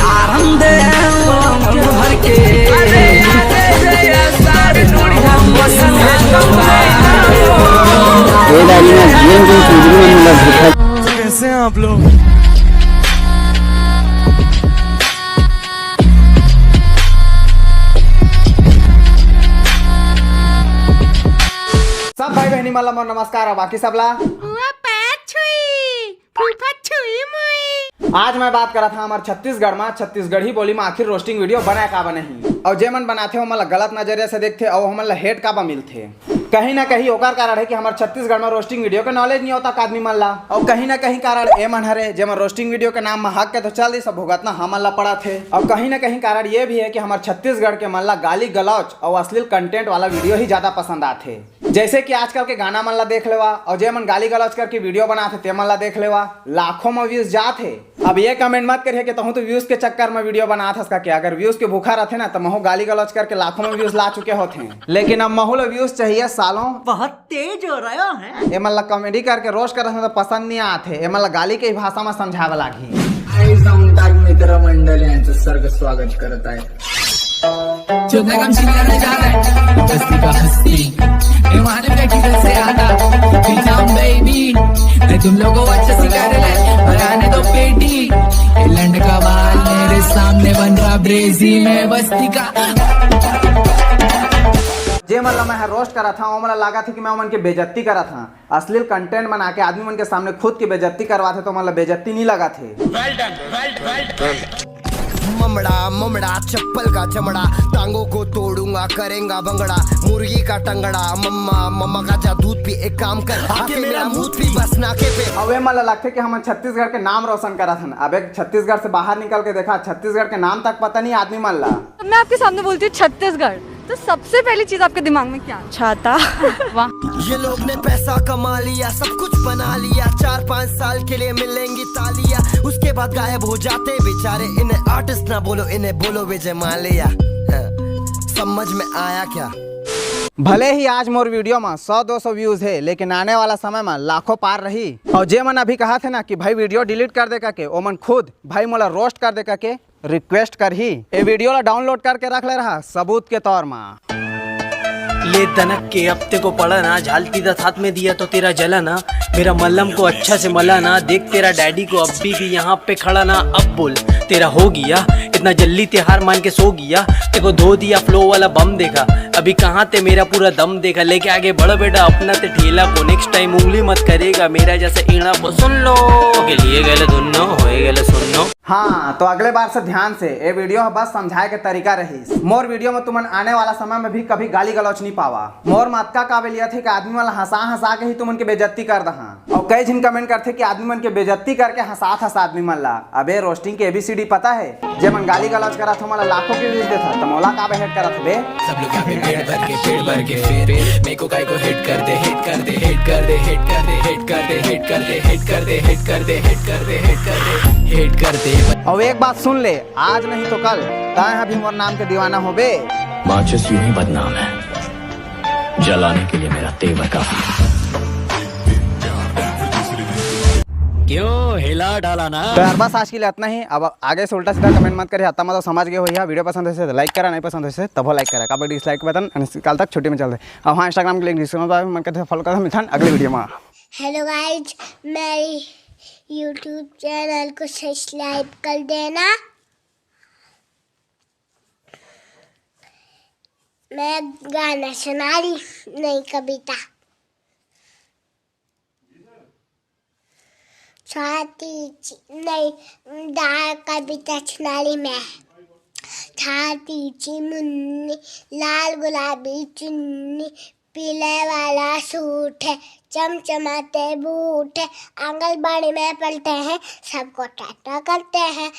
आराम दे भर के कैसे हैं आप लोग? सब भाई बहनी मला नमस्कार। बाकी सबला आज मैं बात करा था हमारे छत्तीसगढ़ में छत्तीसगढ़ी बोली में आखिर रोस्टिंग वीडियो बनाए का नहीं और जे मन बनाते हो मतलब गलत नजरिए से देखते और हमन हेट का मिलते। कहीं ना कहीं ओकर कारण है कि हमारे छत्तीसगढ़ में रोस्टिंग वीडियो का नॉलेज नहीं होता आदमी मन ला और कहीं ना कहीं कारण ए मन हरे जे रोस्टिंग वीडियो के नाम में हक के तो चल दी सब भुगतना हमन ला पड़ा थे। और कहीं ना कहीं कारण ये भी है कि हमारे छत्तीसगढ़ के मन ला गाली गलौच और अश्लील कंटेंट वाला वीडियो ही ज्यादा पसंद आते। जैसे कि आजकल के गाना मन ला देख लेवा और जे मन गाली गलौच करके वीडियो बनाते ते मन ला देख लेवा लाखों में व्यूज जाते। अब ये कमेंट मत करिए कि तुम तो व्यूज के चक्कर में वीडियो बना था क्या। अगर व्यूज के भूखा रहते ना तो महू गाली गलौच करके लाखों में व्यूज ला चुके होते। लेकिन अब महू व्यूज चाहिए सालों। बहुत तेज हो रहा है। ये मतलब कॉमेडी करके रोस्ट कर तो पसंद नहीं आते। ये मतलब गाली के भाषा में समझावे लागी। मित्र मंडळ यांचं सर्ग स्वागत करत आहे। काम शिकायला जा रहा है बस्ती का हस्ती हिमालय के किधर से आता पीछाम बेबी मैं तुम लोगों को अच्छा सिखा रहा है बनाने दो पेटी लंड का बाल मेरे सामने बन रहा ब्रेजी में बस्ती का जे मतलब मैं रोस्ट करा था वो मतलब लगा था कि मैं उमन की बेइज्जती करा था। अश्लील कंटेंट बना के आदमी मन के सामने खुद की बेइज्जती करवाते तो मतलब बेइज्जती नहीं लगा थे। ममड़ा ममड़ा चप्पल का चमड़ा टांगों को तोड़ूंगा करेंगा भंगड़ा मुर्गी का टंगड़ा मम्मा मम्मा का जा दूध पी एक काम कर आके मेरा मुंह पी बस नाके पे। अब ये मतलब लगते कि हम छत्तीसगढ़ के नाम रोशन करा था। अब एक छत्तीसगढ़ से बाहर निकल के देखा छत्तीसगढ़ के नाम तक पता नहीं आदमी मन ला। मैं आपके सामने बोलती हूँ छत्तीसगढ़ तो सबसे पहली चीज आपके दिमाग में क्या? छाता। वाह। ये लोग ने पैसा कमा लिया सब कुछ बना लिया 4-5 साल के लिए मिलेंगी तालियां उसके बाद गायब हो जाते बेचारे। इन्हें आर्टिस्ट ना बोलो इन्हें बोलो विजय माल्या। समझ में आया क्या? भले ही आज मोर वीडियो में 100-200 व्यूज है लेकिन आने वाला समय में लाखों पार रही। और जे मन अभी कहा थे ना कि भाई वीडियो डिलीट कर दे के ओ मन खुद भाई मोला रोस्ट कर दे के रिक्वेस्ट कर ही ये वीडियो ला डाउनलोड करके रख ले रहा सबूत के तौर में। ले तनक के हफ्ते को पड़ा ना झालती दस हाथ में दिया तो तेरा जला ना मेरा मल्लम को अच्छा से मला ना देख तेरा डैडी को अब भी यहाँ पे खड़ा ना अब बोल तेरा हो गया इतना जल्दी त्योहार मान के सो गया तेको धो दिया फ्लो वाला बम देखा अभी कहाँ ते मेरा पूरा दम देखा लेके आगे बढ़ बेटा अपना ते ठेला को नेक्स्ट टाइम उंगली मत करेगा मेरा जैसे ईड़ा को सुन लो के लिए गए धुनो होए गए सुनो। हाँ तो अगले बार से ध्यान से ये वीडियो बस समझाए के तरीका रही। मोर वीडियो में तुमन आने वाला समय में भी कभी गाली गलौच नहीं पावा। मोर मत का काबिलियत है कि आदमी वाला हंसा के ही तुमन के बेइज्जती कर दहा। और कई जिन कमेंट करते कि आदमी मन के बेइज्जती करके हंसा आदमी मन ला। अबे रोस्टिंग के ABCD पता है जे मन गाली गलौच करा था मला लाखों के व्यूज देता तो मौला का हेट करा था बे। सब लोग यहाँ पे पेड़ भर के मेरे को काय को हिट कर दे हिट कर दे हिट कर दे हिट कर दे हिट कर दे हिट कर दे हिट कर दे हिट कर दे हिट कर दे हिट कर दे हिट कर दे। और एक बात सुन ले आज नहीं तो कल ताए भी मोर नाम के दीवाना हो बे। माचिस यूं ही बदनाम है जलाने के लिए मेरा तेवर काफी। क्यों हिला डाला ना तो यार बस आज के लिए इतना ही। अब आगे से उल्टा सीधा कमेंट मत करिए। मतलब समझ गए हो यह वीडियो पसंद है तो लाइक करा नहीं पसंद है तब लाइक करा कब डिसलाइक बटन कल तक छुट्टी में चलते। अब हाँ इंस्टाग्राम के लिंक डिस्क्रिप्शन में कहते फॉलो करता मिथान अगले वीडियो में। हेलो गाइज मेरी यूट्यूब चैनल को सब्सक्राइब कर देना। मैं गाना सुना रही नई कविता। नई डाल कविता सुना रही मैं। छाती चिमुन्नी लाल गुलाबी चुन्नी पीले वाला सूट है चमचमाते बूट है आंगनबाड़ी में पलते हैं सबको टाटा करते हैं।